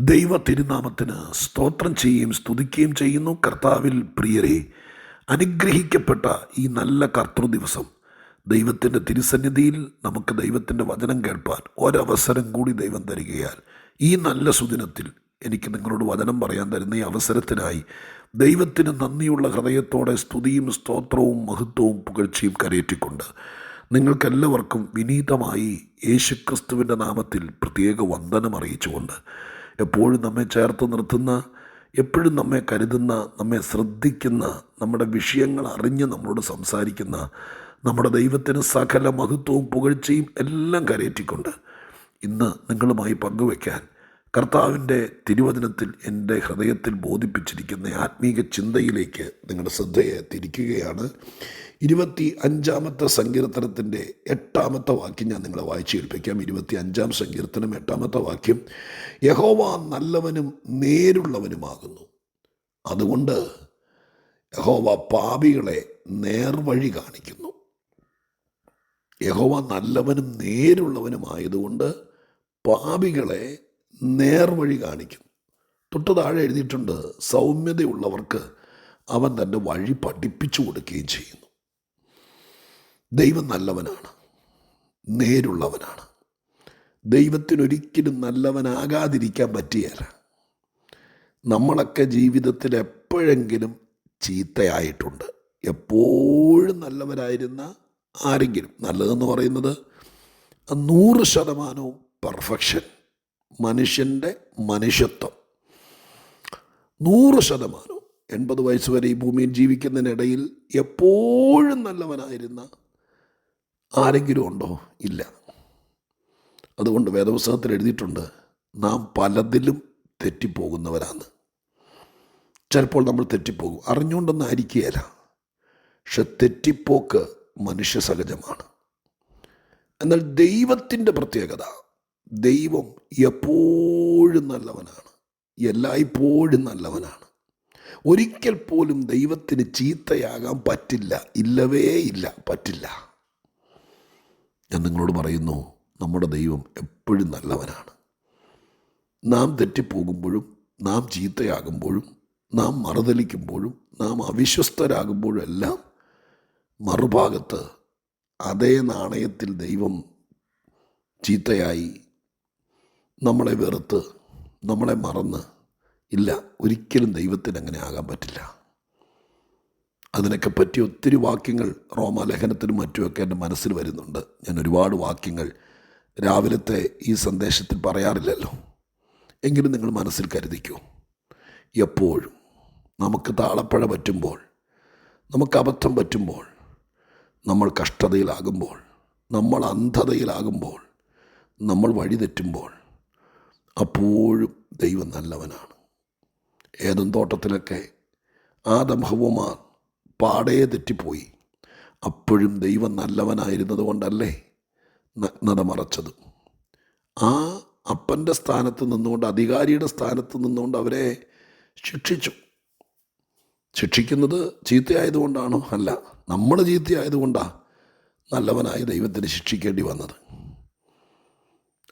ദൈവ തിരുനാമത്തിന് സ്തോത്രം ചെയ്യുകയും സ്തുതിക്കുകയും ചെയ്യുന്നു. കർത്താവിൽ പ്രിയരെ, അനുഗ്രഹിക്കപ്പെട്ട ഈ നല്ല കർത്തൃദിവസം ദൈവത്തിൻ്റെ തിരുസന്നിധിയിൽ നമുക്ക് ദൈവത്തിൻ്റെ വചനം കേൾപ്പാൻ ഒരവസരം കൂടി ദൈവം തരികയാൽ ഈ നല്ല സുദിനത്തിൽ എനിക്ക് നിങ്ങളോട് വചനം പറയാൻ തരുന്ന ഈ അവസരത്തിനായി ദൈവത്തിന് നന്ദിയുള്ള ഹൃദയത്തോടെ സ്തുതിയും സ്തോത്രവും മഹത്വവും പുകഴ്ചയും കരയേറ്റിക്കൊണ്ട് നിങ്ങൾക്കെല്ലാവർക്കും വിനീതമായി യേശുക്രിസ്തുവിൻ്റെ നാമത്തിൽ പ്രത്യേക വന്ദനം അറിയിച്ചുകൊണ്ട് എപ്പോഴും നമ്മെ ചേർത്ത് നിർത്തുന്ന, എപ്പോഴും നമ്മെ കരുതുന്ന, നമ്മെ ശ്രദ്ധിക്കുന്ന, നമ്മുടെ വിഷയങ്ങൾ അറിഞ്ഞ് നമ്മളോട് സംസാരിക്കുന്ന നമ്മുടെ ദൈവത്തിന് സകല മഹത്വവും പുകഴ്ചയും എല്ലാം കരയേറ്റിക്കൊണ്ട് ഇന്ന് നിങ്ങളുമായി പങ്കുവയ്ക്കാൻ കർത്താവിൻ്റെ തിരുവചനത്തിൽ എൻ്റെ ഹൃദയത്തിൽ ബോധിപ്പിച്ചിരിക്കുന്ന ആത്മീക ചിന്തയിലേക്ക് നിങ്ങളുടെ ശ്രദ്ധയെ തിരിക്കുകയാണ്. 25-ാമത്തെ സങ്കീർത്തനത്തിൻ്റെ 8-ാമത്തെ വാക്യം ഞാൻ നിങ്ങളെ വായിച്ചു കേൾപ്പിക്കാം. 25-ാം സങ്കീർത്തനം 8-ാമത്തെ വാക്യം: യഹോവ നല്ലവനും നേരുള്ളവനുമാകുന്നു, അതുകൊണ്ട് യഹോവ പാപികളെ നേർവഴി കാണിക്കുന്നു. യഹോവ നല്ലവനും നേരുള്ളവനുമായതുകൊണ്ട് പാപികളെ നേർവഴി കാണിക്കും. തൊട്ട് താഴെ എഴുതിയിട്ടുണ്ട്, സൗമ്യതയുള്ളവർക്ക് അവൻ തൻ്റെ വഴി പഠിപ്പിച്ചു കൊടുക്കുകയും ചെയ്യുന്നു. ദൈവം നല്ലവനാണ്, നേരുള്ളവനാണ്. ദൈവത്തിനൊരിക്കലും നല്ലവനാകാതിരിക്കാൻ പറ്റിയല്ല. നമ്മളൊക്കെ ജീവിതത്തിൽ എപ്പോഴെങ്കിലും ചീത്തയായിട്ടുണ്ട്. എപ്പോഴും നല്ലവരായിരുന്ന ആരെങ്കിലും, നല്ലതെന്ന് പറയുന്നത് 100% പെർഫെക്ഷൻ, മനുഷ്യൻ്റെ മനുഷ്യത്വം 100%, 80 വയസ്സ് വരെ ഈ ഭൂമിയിൽ ജീവിക്കുന്നതിനിടയിൽ എപ്പോഴും നല്ലവനായിരുന്ന ആരെങ്കിലും ഉണ്ടോ? ഇല്ല. അതുകൊണ്ട് വേദപുസ്തകത്തിൽ എഴുതിയിട്ടുണ്ട്, നാം പലതിലും തെറ്റിപ്പോകുന്നവരാണ്. ചിലപ്പോൾ നമ്മൾ തെറ്റിപ്പോകും, അറിഞ്ഞുകൊണ്ടൊന്നും ആയിരിക്കുകയില്ല. പക്ഷെ തെറ്റിപ്പോക്ക് മനുഷ്യ സഹജമാണ്. എന്നാൽ ദൈവത്തിൻ്റെ പ്രത്യേകത, ദൈവം എപ്പോഴും നല്ലവനാണ്, എല്ലായ്പ്പോഴും നല്ലവനാണ്. ഒരിക്കൽ പോലും ദൈവത്തിന് ചീത്തയാകാൻ പറ്റില്ല, ഇല്ലവേ ഇല്ല, പറ്റില്ല. ഞാൻ നിങ്ങളോട് പറയുന്നു, നമ്മുടെ ദൈവം എപ്പോഴും നല്ലവനാണ്. നാം തെറ്റിപ്പോകുമ്പോഴും, നാം ചീത്തയാകുമ്പോഴും, നാം മറുതലിക്കുമ്പോഴും, നാം അവിശ്വസ്തരാകുമ്പോഴും എല്ലാം മറുഭാഗത്ത് അതേ നാണയത്തിൽ ദൈവം ചീത്തയായി, നമ്മളെ വെറുത്ത്, നമ്മളെ മറന്ന് ഇല്ല. ഒരിക്കലും ദൈവത്തിന് അങ്ങനെ ആകാൻ പറ്റില്ല. അതിനൊക്കെ പറ്റിയ ഒത്തിരി വാക്യങ്ങൾ റോമാലേഖനത്തിനും മറ്റുമൊക്കെ എൻ്റെ മനസ്സിൽ വരുന്നുണ്ട്. ഞാൻ ഒരുപാട് വാക്യങ്ങൾ രാവിലത്തെ ഈ സന്ദേശത്തിൽ പറയാറില്ലല്ലോ, എങ്കിലും നിങ്ങൾ മനസ്സിൽ കരുതിക്കൂ. എപ്പോഴും നമുക്ക് താളപ്പഴ പറ്റുമ്പോൾ, നമുക്ക് അബദ്ധം പറ്റുമ്പോൾ, നമ്മൾ കഷ്ടതയിലാകുമ്പോൾ, നമ്മൾ അന്ധതയിലാകുമ്പോൾ, നമ്മൾ വഴിതെറ്റുമ്പോൾ, അപ്പോഴും ദൈവം നല്ലവനാണ്. ഏദൻ തോട്ടത്തിലൊക്കെ ആദം ഹവ്വമാർ പാടേ തെറ്റിപ്പോയി. അപ്പോഴും ദൈവം നല്ലവനായിരുന്നത് കൊണ്ടല്ലേ നഗ്നത മറച്ചത്. ആ അപ്പൻ്റെ സ്ഥാനത്ത് നിന്നുകൊണ്ട്, അധികാരിയുടെ സ്ഥാനത്ത് നിന്നുകൊണ്ട് അവരെ ശിക്ഷിച്ചു. ശിക്ഷിക്കുന്നത് ചീത്തയായതുകൊണ്ടാണോ? അല്ല, നമ്മൾ ചീത്തയായതുകൊണ്ടാണ് നല്ലവനായ ദൈവത്തിന് ശിക്ഷിക്കേണ്ടി വന്നത്.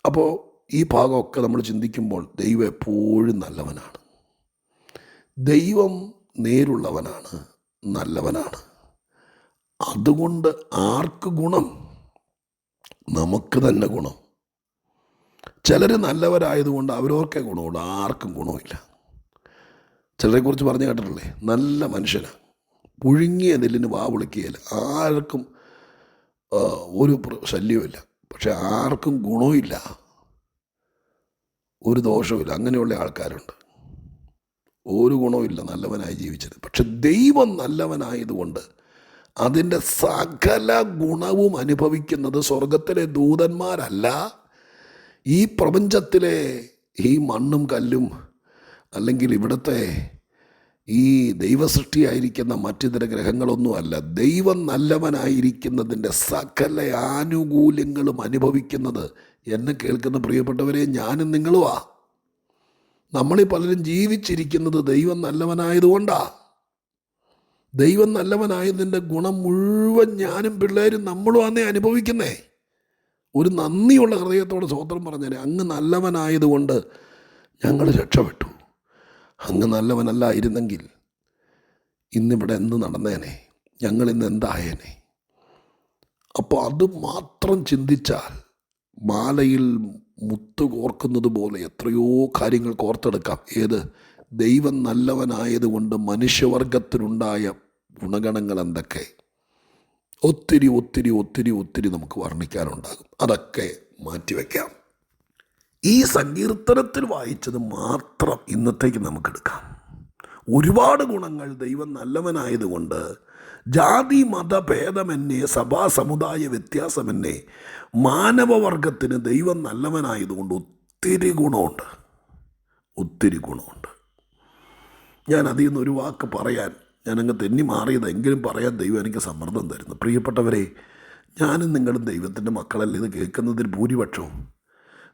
അപ്പോൾ ഈ ഭാഗമൊക്കെ നമ്മൾ ചിന്തിക്കുമ്പോൾ ദൈവം എപ്പോഴും നല്ലവനാണ്. ദൈവം നേരുള്ളവനാണ്, നല്ലവനാണ്. അതുകൊണ്ട് ആർക്ക് ഗുണം? നമുക്ക് തന്നെ ഗുണം. ചിലർ നല്ലവരായതുകൊണ്ട് അവരവർക്കേ ഗുണമുള്ളൂ, ആർക്കും ഗുണമില്ല. ചിലരെക്കുറിച്ച് പറഞ്ഞു കേട്ടിട്ടില്ലേ, നല്ല മനുഷ്യനാണ്, പുഴുങ്ങിയ നെല്ലിന് വാ വിളിക്കുകയില്ല, ആർക്കും ഒരു ശല്യവുമില്ല, പക്ഷെ ആർക്കും ഗുണമില്ല, ഒരു ദോഷവുമില്ല. അങ്ങനെയുള്ള ആൾക്കാരുണ്ട്, ഒരു ഗുണവുമില്ല, നല്ലവനായി ജീവിച്ചത്. പക്ഷെ ദൈവം നല്ലവനായതുകൊണ്ട് അതിൻ്റെ സകല ഗുണവും അനുഭവിക്കുന്നത് സ്വർഗത്തിലെ ദൂതന്മാരല്ല, ഈ പ്രപഞ്ചത്തിലെ ഈ മണ്ണും കല്ലും, അല്ലെങ്കിൽ ഇവിടുത്തെ ഈ ദൈവസൃഷ്ടിയായിരിക്കുന്ന മറ്റിതര ഗ്രഹങ്ങളൊന്നുമല്ല. ദൈവം നല്ലവനായിരിക്കുന്നതിൻ്റെ സകല ആനുകൂല്യങ്ങളും അനുഭവിക്കുന്നത് എന്നെ കേൾക്കുന്ന പ്രിയപ്പെട്ടവരെ ഞാനും നിങ്ങളുമാ. നമ്മളീ പലരും ജീവിച്ചിരിക്കുന്നത് ദൈവം നല്ലവനായതുകൊണ്ടാണ്. ദൈവം നല്ലവനായതിൻ്റെ ഗുണം മുഴുവൻ ഞാനും പിള്ളേരും നമ്മളും അന്നേ അനുഭവിക്കുന്നേ. ഒരു നന്ദിയുള്ള ഹൃദയത്തോടെ സ്തോത്രം പറഞ്ഞേനെ. അങ്ങ് നല്ലവനായതുകൊണ്ട് ഞങ്ങൾ രക്ഷപ്പെട്ടു. അങ്ങ് നല്ലവനല്ലായിരുന്നെങ്കിൽ ഇന്നിവിടെ എന്ത് നടന്നേനെ, ഞങ്ങളിന്ന് എന്തായേനെ? അപ്പോൾ അത് മാത്രം ചിന്തിച്ചാൽ മാലയിൽ മുത്ത് കോർക്കുന്നത് പോലെ എത്രയോ കാര്യങ്ങൾ കോർത്തെടുക്കാം. ഏത്? ദൈവം നല്ലവനായതുകൊണ്ട് മനുഷ്യവർഗത്തിനുണ്ടായ ഗുണഗണങ്ങൾ എന്തൊക്കെ? ഒത്തിരി ഒത്തിരി ഒത്തിരി ഒത്തിരി നമുക്ക് വർണ്ണിക്കാനുണ്ടാകും. അതൊക്കെ മാറ്റിവെക്കാം. ഈ സങ്കീർത്തനത്തിൽ വായിച്ചത് മാത്രം ഇന്നത്തേക്ക് നമുക്കെടുക്കാം. ഒരുപാട് ഗുണങ്ങൾ. ദൈവം നല്ലവനായതുകൊണ്ട് ജാതി മതഭേദമെന്നേ, സഭാ സമുദായ വ്യത്യാസമെന്നേ, മാനവവർഗത്തിന് ദൈവം നല്ലവനായതുകൊണ്ട് ഒത്തിരി ഗുണമുണ്ട്, ഒത്തിരി ഗുണമുണ്ട്. ഞാൻ അതിൽ നിന്ന് ഒരു വാക്ക് പറയാൻ ഞാനങ്ങ് തെന്നി മാറിയതെങ്കിലും പറയാൻ ദൈവം എനിക്ക് സമ്മർദ്ദം തരുന്നു. പ്രിയപ്പെട്ടവരെ, ഞാനും നിങ്ങളും ദൈവത്തിൻ്റെ മക്കളല്ലേ? ഇത് കേൾക്കുന്നതിൽ ഭൂരിപക്ഷവും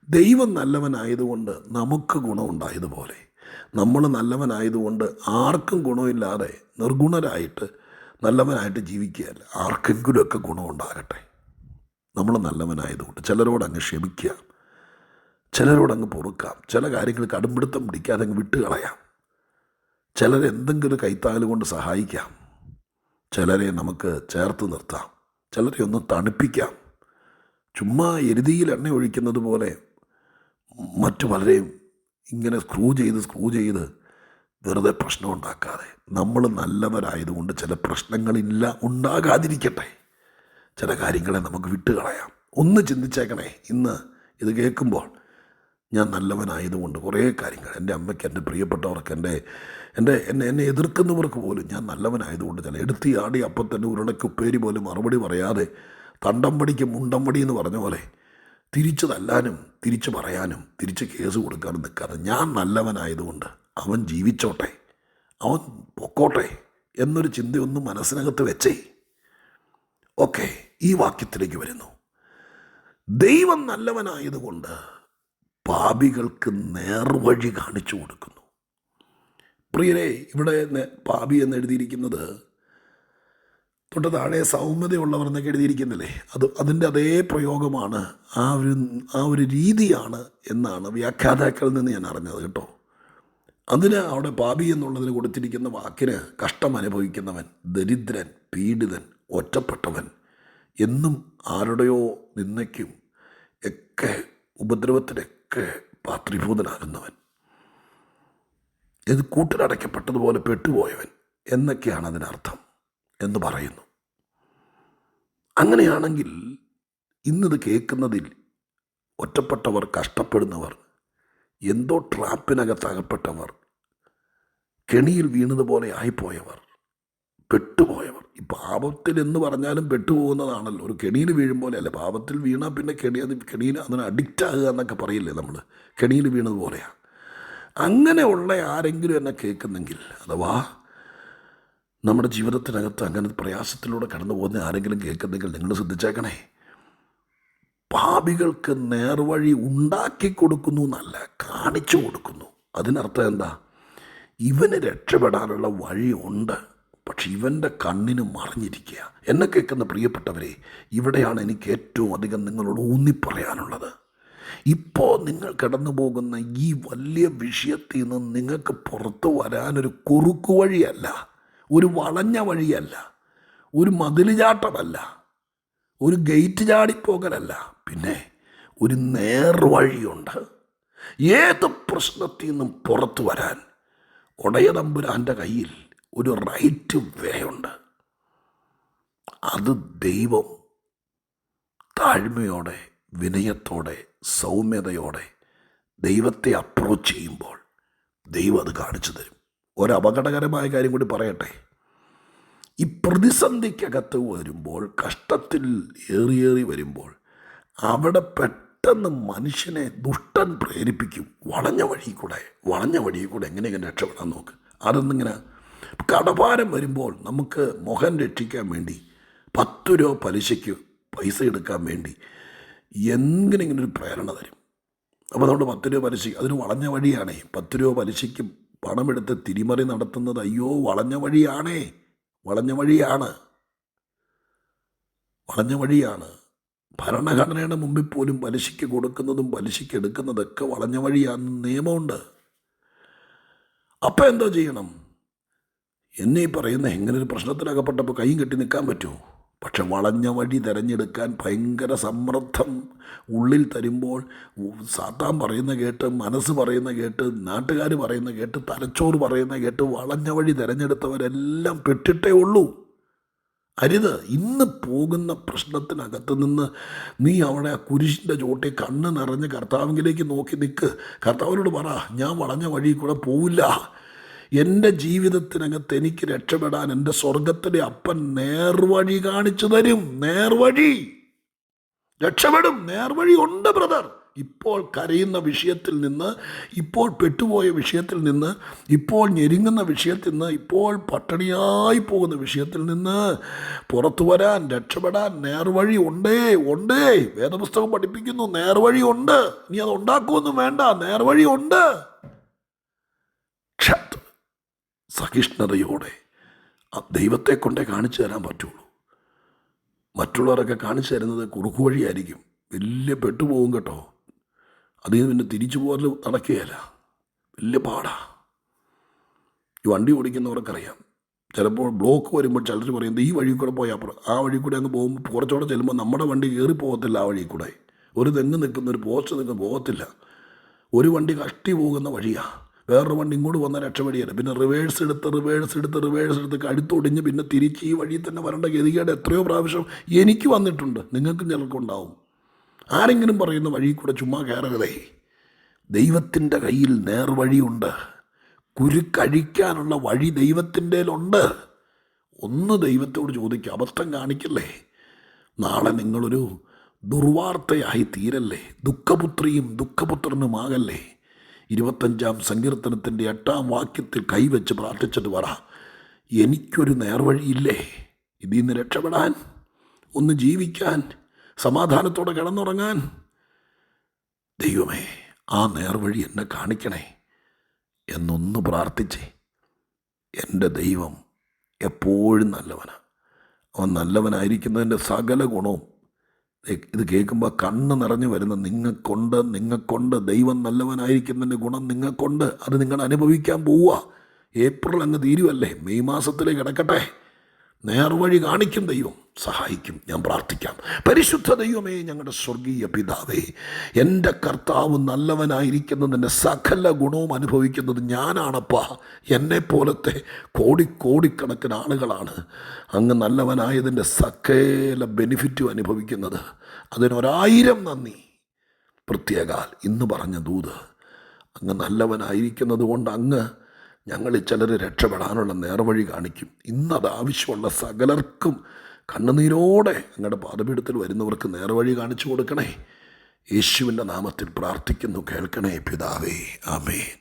ദൈവം നല്ലവനായതുകൊണ്ട് നമുക്ക് ഗുണമുണ്ടായതുപോലെ നമ്മൾ നല്ലവനായതുകൊണ്ട് ആർക്കും ഗുണമില്ലാതെ നിർഗുണരായിട്ട് നല്ലവനായിട്ട് ജീവിക്കുകയല്ല. ആർക്കെങ്കിലുമൊക്കെ ഗുണമുണ്ടാകട്ടെ. നമ്മൾ നല്ലവനായതുകൊണ്ട് ചിലരോടങ്ങ് ക്ഷമിക്കാം, ചിലരോടങ്ങ് പൊറുക്കാം, ചില കാര്യങ്ങൾ കടുംപിടുത്തം പിടിക്കാതെ അങ്ങ് വിട്ടുകളയാം. ചിലരെ എന്തെങ്കിലും കൈത്താല് കൊണ്ട് സഹായിക്കാം, ചിലരെ നമുക്ക് ചേർത്ത് നിർത്താം, ചിലരെ ഒന്ന് തണുപ്പിക്കാം. ചുമ്മാ എരുതിയിൽ എണ്ണ ഒഴിക്കുന്നത് പോലെ മറ്റു പലരെയും ഇങ്ങനെ സ്ക്രൂ ചെയ്ത് വെറുതെ പ്രശ്നം ഉണ്ടാക്കാതെ നമ്മൾ നല്ലവരായതുകൊണ്ട് ചില പ്രശ്നങ്ങളില്ല, ഉണ്ടാകാതിരിക്കട്ടെ. ചില കാര്യങ്ങളെ നമുക്ക് വിട്ടുകളയാം. ഒന്ന് ചിന്തിച്ചേക്കണേ, ഇന്ന് ഇത് കേൾക്കുമ്പോൾ ഞാൻ നല്ലവനായതുകൊണ്ട് കുറേ കാര്യങ്ങൾ എൻ്റെ അമ്മയ്ക്ക്, എൻ്റെ പ്രിയപ്പെട്ടവർക്ക്, എന്നെ എതിർക്കുന്നവർക്ക് പോലും ഞാൻ നല്ലവനായതുകൊണ്ട് ചില എടുത്തി ആടി അപ്പം തന്നെ ഉരുളയ്ക്ക് ഉപ്പേരി പോലും മറുപടി പറയാതെ തണ്ടമ്പടിക്ക് മുണ്ടമ്പടി എന്ന് പറഞ്ഞ പോലെ തിരിച്ചു തല്ലാനും തിരിച്ചു പറയാനും തിരിച്ച് കേസ് കൊടുക്കാനും നിൽക്കാതെ ഞാൻ നല്ലവനായതുകൊണ്ട് അവൻ ജീവിച്ചോട്ടെ, അവൻ പൊക്കോട്ടെ എന്നൊരു ചിന്തയൊന്നും മനസ്സിനകത്ത് വെച്ചേ. ഓക്കെ, ഈ വാക്യത്തിലേക്ക് വരുന്നു. ദൈവം നല്ലവനായതുകൊണ്ട് പാപികൾക്ക് നേർവഴി കാണിച്ചു കൊടുക്കുന്നു. പ്രിയരെ, ഇവിടെ പാപി എന്ന് എഴുതിയിരിക്കുന്നത് തൊട്ട് താഴെ സൗമ്യതയുള്ളവർ എന്നൊക്കെ എഴുതിയിരിക്കുന്നില്ലേ, അതിൻ്റെ അതേ പ്രയോഗമാണ്, ആ ഒരു രീതിയാണ് എന്നാണ് വ്യാഖ്യാതാക്കളിൽ നിന്ന് ഞാൻ അറിഞ്ഞത് കേട്ടോ. അതിന് അവിടെ പാപി എന്നുള്ളതിന് കൊടുത്തിരിക്കുന്ന വാക്കിന് കഷ്ടം അനുഭവിക്കുന്നവൻ, ദരിദ്രൻ, പീഡിതൻ, ഒറ്റപ്പെട്ടവൻ എന്നും ആരുടെയോ നിന്ദയ്ക്കും ഒക്കെ ഉപദ്രവത്തിനൊക്കെ പാത്രീഭൂതനാകുന്നവൻ, ഇത് കൂട്ടിലടയ്ക്കപ്പെട്ടതുപോലെ പെട്ടുപോയവൻ എന്നൊക്കെയാണ് അതിനർത്ഥം എന്ന് പറയുന്നു. അങ്ങനെയാണെങ്കിൽ ഇന്നിത് കേൾക്കുന്നതിൽ ഒറ്റപ്പെട്ടവർ, കഷ്ടപ്പെടുന്നവർ, എന്തോ ട്രാപ്പിനകത്തകപ്പെട്ടവർ, കെണിയിൽ വീണതുപോലെ ആയിപ്പോയവർ, പെട്ടുപോയവർ. ഈ പാപത്തിൽ എന്ന് പറഞ്ഞാലും പെട്ടുപോകുന്നതാണല്ലോ. ഒരു കെണിയിൽ വീഴും പോലെ അല്ല. പാപത്തിൽ വീണാൽ പിന്നെ കെണിയിൽ അതിന് അഡിക്റ്റ് ആകുക എന്നൊക്കെ പറയില്ലേ നമ്മൾ, കെണിയിൽ വീണതുപോലെയാണ്. അങ്ങനെയുള്ള ആരെങ്കിലും എന്നെ കേൾക്കുന്നെങ്കിൽ, അഥവാ നമ്മുടെ ജീവിതത്തിനകത്ത് അങ്ങനെ പ്രയാസത്തിലൂടെ കടന്നു പോകുന്ന ആരെങ്കിലും കേൾക്കുന്നെങ്കിൽ നിങ്ങൾ ശ്രദ്ധിച്ചേക്കണേ. പാപികൾക്ക് നേർവഴി ഉണ്ടാക്കി കൊടുക്കുന്നു എന്നല്ല, കാണിച്ചു കൊടുക്കുന്നു. അതിനർത്ഥം എന്താ? ഇവന് രക്ഷപ്പെടാനുള്ള വഴിയുണ്ട്, പക്ഷെ ഇവൻ്റെ കണ്ണിന് മറിഞ്ഞിരിക്കുക. എന്നെ കേൾക്കുന്ന പ്രിയപ്പെട്ടവരെ, ഇവിടെയാണ് എനിക്ക് ഏറ്റവും അധികം നിങ്ങളോട് ഊന്നിപ്പറയാനുള്ളത്. ഇപ്പോൾ നിങ്ങൾ കടന്നു പോകുന്ന ഈ വലിയ വിഷയത്തിൽ നിന്ന് നിങ്ങൾക്ക് പുറത്തു വരാനൊരു കുറുക്കു വഴിയല്ല, ഒരു വളഞ്ഞ വഴിയല്ല, ഒരു മതിൽ ചാട്ടമല്ല, ഒരു ഗേറ്റ് ചാടിപ്പോകലല്ല, പിന്നെ ഒരു നേർവഴിയുണ്ട്. ഏത് പ്രശ്നത്തിൽ നിന്നും പുറത്തു വരാൻ ഉടയതമ്പുരാൻ്റെ കയ്യിൽ ഒരു റൈറ്റ് വേ ഉണ്ട്. അത് ദൈവം താഴ്മയോടെ, വിനയത്തോടെ, സൗമ്യതയോടെ ദൈവത്തെ അപ്രോച്ച് ചെയ്യുമ്പോൾ ദൈവം അത് കാണിച്ചു തരും. ഒരപകടകരമായ കാര്യം കൂടി പറയട്ടെ. ഈ പ്രതിസന്ധിക്കകത്ത് വരുമ്പോൾ, കഷ്ടത്തിൽ ഏറിയേറി വരുമ്പോൾ, അവിടെ പെട്ടെന്ന് മനുഷ്യനെ ദുഷ്ടൻ പ്രേരിപ്പിക്കും. വളഞ്ഞ വഴി കൂടെ എങ്ങനെയെങ്കിലും രക്ഷപ്പെടാൻ നോക്ക്. അതൊന്നിങ്ങനെ കടഭാരം വരുമ്പോൾ നമുക്ക് മുഖം രക്ഷിക്കാൻ വേണ്ടി 10 രൂപ പലിശയ്ക്ക് പൈസ എടുക്കാൻ വേണ്ടി എങ്ങനെയെങ്കിലും ഒരു പ്രേരണ തരും. അപ്പോൾ അതുകൊണ്ട് 10 രൂപ പലിശ, അതൊരു വളഞ്ഞ വഴിയാണേ. 10 രൂപ പലിശയ്ക്ക് പണമെടുത്ത് തിരിമറി നടത്തുന്നത് അയ്യോ വളഞ്ഞ വഴിയാണ്. ഭരണഘടനയുടെ മുമ്പിൽ പോലും പലിശയ്ക്ക് കൊടുക്കുന്നതും പലിശയ്ക്ക് എടുക്കുന്നതൊക്കെ വളഞ്ഞ വഴിയാണെന്ന് നിയമമുണ്ട്. അപ്പം എന്തോ ചെയ്യണം? എന്നെ ഈ പറയുന്ന എങ്ങനെ ഒരു പ്രശ്നത്തിലകപ്പെട്ടപ്പോൾ കൈയും കെട്ടി നിൽക്കാൻ പറ്റുമോ? പക്ഷെ വളഞ്ഞ വഴി തിരഞ്ഞെടുക്കാൻ ഭയങ്കര സമ്മർദ്ദം ഉള്ളിൽ തരുമ്പോൾ സാത്താൻ പറയുന്ന കേട്ട്, മനസ്സ് പറയുന്ന കേട്ട്, നാട്ടുകാർ പറയുന്ന കേട്ട്, തലച്ചോറ് പറയുന്ന കേട്ട് വളഞ്ഞ വഴി തിരഞ്ഞെടുത്തവരെല്ലാം പെട്ടിട്ടേ ഉള്ളൂ. അരുത്. ഇന്ന് പോകുന്ന പ്രശ്നത്തിനകത്ത് നിന്ന് നീ അവിടെ ആ കുരിശിൻ്റെ ചോട്ടിൽ കണ്ണ് നിറഞ്ഞ് കർത്താവിലേക്ക് നോക്കി നിൽക്ക്. കർത്താവിനോട് പറ, ഞാൻ വളഞ്ഞ വഴി കൂടെ പോവില്ല. എൻ്റെ ജീവിതത്തിനകത്ത് എനിക്ക് രക്ഷപ്പെടാൻ എൻ്റെ സ്വർഗത്തിലെ അപ്പൻ നേർവഴി കാണിച്ചു തരും. നേർവഴി, രക്ഷപ്പെടും. നേർവഴി ഉണ്ട് ബ്രദർ. ഇപ്പോൾ കരയുന്ന വിഷയത്തിൽ നിന്ന്, ഇപ്പോൾ പെട്ടുപോയ വിഷയത്തിൽ നിന്ന്, ഇപ്പോൾ ഞെരുങ്ങുന്ന വിഷയത്തിൽ നിന്ന്, ഇപ്പോൾ പട്ടിണിയായി പോകുന്ന വിഷയത്തിൽ നിന്ന് പുറത്തു വരാൻ, രക്ഷപ്പെടാൻ നേർവഴി ഉണ്ടേ. വേദപുസ്തകം പഠിപ്പിക്കുന്നു, നേർവഴി ഉണ്ട്. നീ അത് ഉണ്ടാക്കുമൊന്നും വേണ്ട, നേർവഴി ഉണ്ട്. സഹിഷ്ണുതയോടെ ആ ദൈവത്തെ കൊണ്ടേ കാണിച്ചു തരാൻ പറ്റുള്ളൂ. മറ്റുള്ളവരൊക്കെ കാണിച്ചു തരുന്നത് കുറുക്കു വഴിയായിരിക്കും. വലിയ പെട്ടുപോകും കേട്ടോ. അതിൽ നിന്ന് പിന്നെ തിരിച്ചു പോകൽ നടക്കുകയില്ല. വലിയ പാടാ. ഈ വണ്ടി ഓടിക്കുന്നവർക്കറിയാം. ചിലപ്പോൾ ബ്ലോക്ക് വരുമ്പോൾ ചിലർ പറയുന്നത് ഈ വഴി കൂടെ പോയാൽ ആ വഴി കൂടെ അങ്ങ് പോകുമ്പോൾ കുറച്ചുകൂടെ ചെല്ലുമ്പോൾ നമ്മുടെ വണ്ടി കയറി പോകത്തില്ല. ആ വഴി കൂടെ ഒരു തെങ്ങ് നിൽക്കുന്ന, ഒരു പോസ്റ്റ് നിൽക്കുന്ന പോകത്തില്ല. ഒരു വണ്ടി കഷ്ടി പോകുന്ന വഴിയാണ്. വേറൊരു വണ്ടി ഇങ്ങോട്ട് വന്നാൽ രക്ഷപ്പെടിയല്ല. പിന്നെ റിവേഴ്സ് എടുത്ത് കഴുത്തൊടിഞ്ഞ് പിന്നെ തിരിച്ച് ഈ വഴി തന്നെ വരേണ്ട ഗതികേട് എത്രയോ പ്രാവശ്യം എനിക്ക് വന്നിട്ടുണ്ട്. നിങ്ങൾക്കും ചിലർക്കും ഉണ്ടാവും. ആരെങ്കിലും പറയുന്ന വഴി കൂടെ ചുമ്മാ കയറരുതേ. ദൈവത്തിൻ്റെ കയ്യിൽ നേർവഴിയുണ്ട്. കുരുക്കഴിക്കാനുള്ള വഴി ദൈവത്തിൻ്റെയിലുണ്ട്. ഒന്ന് ദൈവത്തോട് ചോദിക്കുക, അബദ്ധം കാണിക്കല്ലേ. നാളെ നിങ്ങളൊരു ദുർവാർത്തയായി തീരല്ലേ. ദുഃഖപുത്രിയും ദുഃഖപുത്രനുമാകല്ലേ. 25-ാം സങ്കീർത്തനത്തിൻ്റെ 8-ാം വാക്യത്തിൽ കൈവച്ച് പ്രാർത്ഥിച്ചിട്ട് പറ, എനിക്കൊരു നേർവഴിയില്ലേ ഇതിൽ നിന്ന് രക്ഷപ്പെടാൻ, ഒന്ന് ജീവിക്കാൻ, സമാധാനത്തോടെ കിടന്നുറങ്ങാൻ? ദൈവമേ, ആ നേർവഴി എന്നെ കാണിക്കണേ എന്നൊന്ന് പ്രാർത്ഥിച്ചേ. എൻ്റെ ദൈവം എപ്പോഴും നല്ലവനാണ്. അവൻ നല്ലവനായിരിക്കുന്നതിൻ്റെ സകല ഗുണവും ഇത് കേൾക്കുമ്പോൾ കണ്ണ് നിറഞ്ഞു വരുന്ന നിങ്ങൾക്കുണ്ട്. ദൈവം നല്ലവനായിരിക്കുന്നതിൻ്റെ ഗുണം നിങ്ങൾക്കുണ്ട്. അത് നിങ്ങൾ അനുഭവിക്കാൻ പോവുക. ഏപ്രിൽ അങ്ങ് തീരുവല്ലേ, മെയ് മാസത്തിലേക്ക് കിടക്കട്ടെ. നേർവഴി കാണിക്കും ദൈവം, സഹായിക്കും. ഞാൻ പ്രാർത്ഥിക്കാം. പരിശുദ്ധ ദൈവമേ, ഞങ്ങളുടെ സ്വർഗീയ പിതാവേ, എൻ്റെ കർത്താവ് നല്ലവനായിരിക്കുന്നതിൻ്റെ സകല ഗുണവും അനുഭവിക്കുന്നത് ഞാനാണപ്പാ. എന്നെപ്പോലത്തെ കോടിക്കണക്കിന് ആളുകളാണ് അങ്ങ് നല്ലവനായതിൻ്റെ സകല ബെനിഫിറ്റും അനുഭവിക്കുന്നത്. അതിനൊരായിരം നന്ദി. പ്രത്യേകാൽ ഇന്ന് പറഞ്ഞ ദൂത്, അങ്ങ് നല്ലവനായിരിക്കുന്നത് കൊണ്ട് അങ്ങ് ഞങ്ങളിൽ ചിലർ രക്ഷപ്പെടാനുള്ള നേർവഴി കാണിക്കും. ഇന്നത് ആവശ്യമുള്ള സകലർക്കും കണ്ണുനീരോടെ അങ്ങയുടെ പാദപീഠത്തിൽ വരുന്നവർക്ക് നേർവഴി കാണിച്ചു കൊടുക്കണേ. യേശുവിൻ്റെ നാമത്തിൽ പ്രാർത്ഥിക്കുന്നു, കേൾക്കണേ പിതാവേ. ആമേൻ.